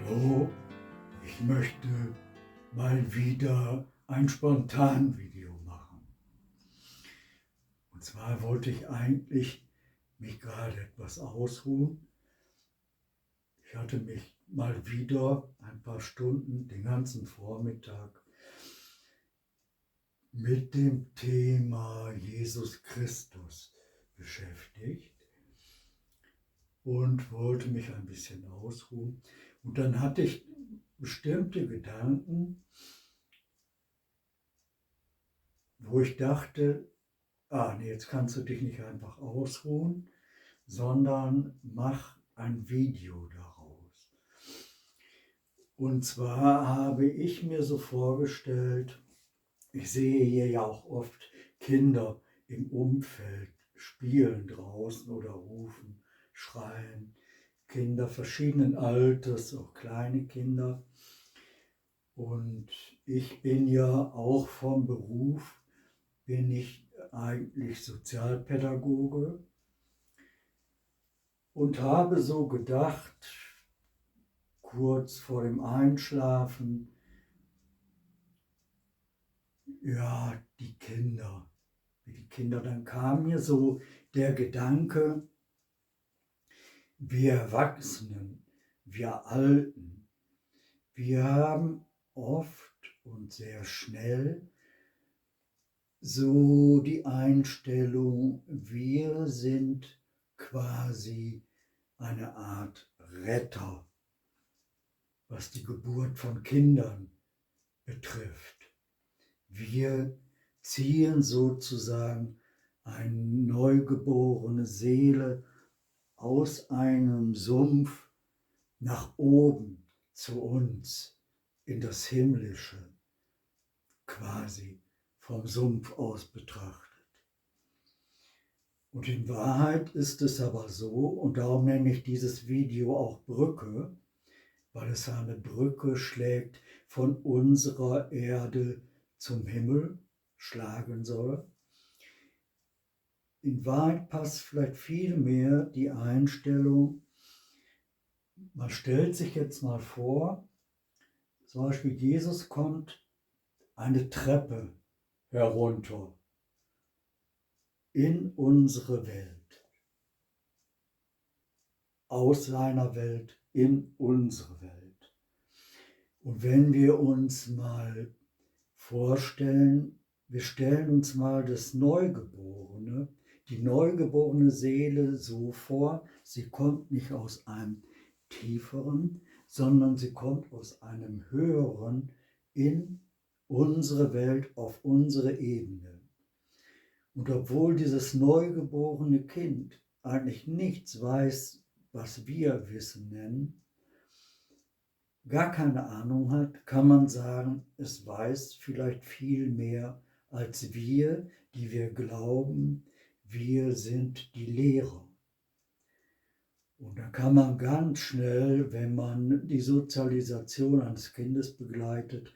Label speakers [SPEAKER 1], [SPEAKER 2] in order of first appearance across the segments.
[SPEAKER 1] Hallo, ich möchte mal wieder ein Spontanvideo machen. Und zwar wollte ich eigentlich mich gerade etwas ausruhen. Ich hatte mich mal wieder ein paar Stunden, den ganzen Vormittag, mit dem Thema Jesus Christus beschäftigt und wollte mich ein bisschen ausruhen. Und dann hatte ich bestimmte Gedanken, wo ich dachte, nee, jetzt kannst du dich nicht einfach ausruhen, sondern mach ein Video daraus. Und zwar habe ich mir so vorgestellt, ich sehe hier ja auch oft Kinder im Umfeld spielen draußen oder rufen, schreien, Kinder verschiedenen Alters, auch kleine Kinder. Und ich bin ja auch vom Beruf, bin ich eigentlich Sozialpädagoge und habe so gedacht, kurz vor dem Einschlafen, ja, die Kinder, dann kam mir so der Gedanke, wir Erwachsenen, wir Alten, wir haben oft und sehr schnell so die Einstellung, wir sind quasi eine Art Retter, was die Geburt von Kindern betrifft. Wir ziehen sozusagen eine neugeborene Seele aus einem Sumpf nach oben zu uns in das Himmlische, quasi vom Sumpf aus betrachtet. Und in Wahrheit ist es aber so, und darum nenne ich dieses Video auch Brücke, weil es eine Brücke schlägt von unserer Erde zum Himmel, schlagen soll. In Wahrheit passt vielleicht viel mehr die Einstellung, man stellt sich jetzt mal vor, zum Beispiel Jesus kommt eine Treppe herunter in unsere Welt, aus seiner Welt in unsere Welt. Und wenn wir uns mal vorstellen, wir stellen uns mal das Neugeborene, die neugeborene Seele so vor, sie kommt nicht aus einem tieferen, sondern sie kommt aus einem höheren in unsere Welt, auf unsere Ebene. Und obwohl dieses neugeborene Kind eigentlich nichts weiß, was wir Wissen nennen, gar keine Ahnung hat, kann man sagen, es weiß vielleicht viel mehr als wir, die wir glauben, wir sind die Lehrer. Und da kann man ganz schnell, wenn man die Sozialisation eines Kindes begleitet,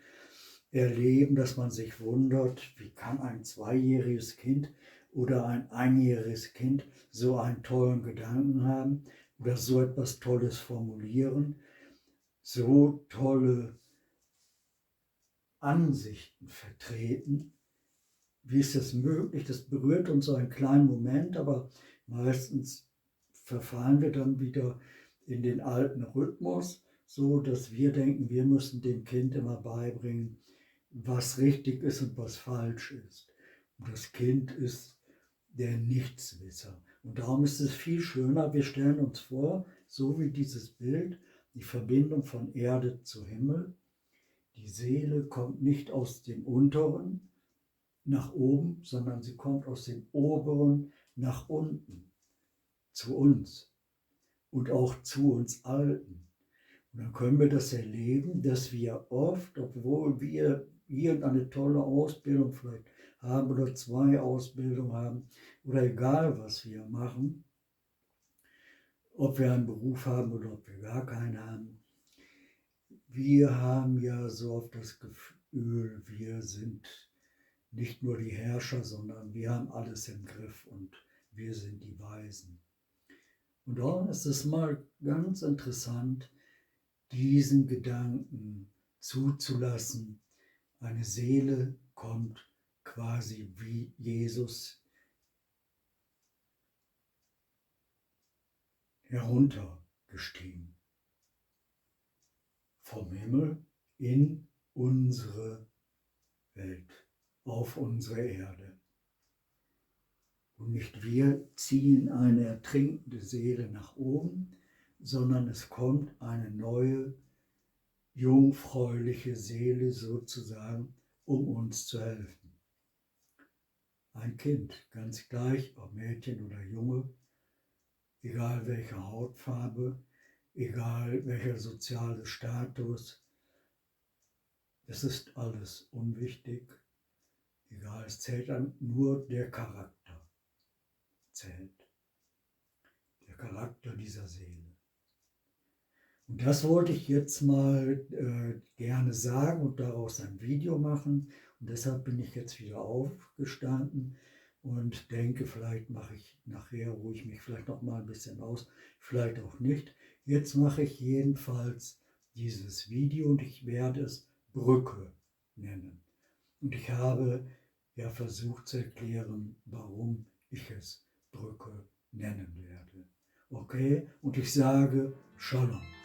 [SPEAKER 1] erleben, dass man sich wundert, wie kann ein zweijähriges Kind oder ein einjähriges Kind so einen tollen Gedanken haben oder so etwas Tolles formulieren, so tolle Ansichten vertreten. Wie ist das möglich? Das berührt uns so einen kleinen Moment, aber meistens verfallen wir dann wieder in den alten Rhythmus, so dass wir denken, wir müssen dem Kind immer beibringen, was richtig ist und was falsch ist. Und das Kind ist der Nichtswisser. Und darum ist es viel schöner, wir stellen uns vor, so wie dieses Bild, die Verbindung von Erde zu Himmel. Die Seele kommt nicht aus dem Unteren nach oben, sondern sie kommt aus dem Oberen nach unten, zu uns und auch zu uns Alten. Und dann können wir das erleben, dass wir oft, obwohl wir irgendeine tolle Ausbildung vielleicht haben oder 2 Ausbildungen haben oder egal was wir machen, ob wir einen Beruf haben oder ob wir gar keinen haben, wir haben ja so oft das Gefühl, wir sind nicht nur die Herrscher, sondern wir haben alles im Griff und wir sind die Weisen. Und darum ist es mal ganz interessant, diesen Gedanken zuzulassen. Eine Seele kommt quasi wie Jesus heruntergestiegen vom Himmel in unsere Welt, auf unsere Erde. Und nicht wir ziehen eine ertrinkende Seele nach oben, sondern es kommt eine neue, jungfräuliche Seele sozusagen, um uns zu helfen. Ein Kind, ganz gleich, ob Mädchen oder Junge, egal welche Hautfarbe, egal welcher soziale Status, es ist alles unwichtig, egal, es zählt dann nur der Charakter, zählt, der Charakter dieser Seele. Und das wollte ich jetzt mal gerne sagen und daraus ein Video machen. Und deshalb bin ich jetzt wieder aufgestanden und denke, vielleicht mache ich nachher, ruhe ich mich vielleicht noch mal ein bisschen aus, vielleicht auch nicht. Jetzt mache ich jedenfalls dieses Video und ich werde es Brücke nennen. Und ich habe ja versucht zu erklären, warum ich es Brücke nennen werde. Okay? Und ich sage Shalom.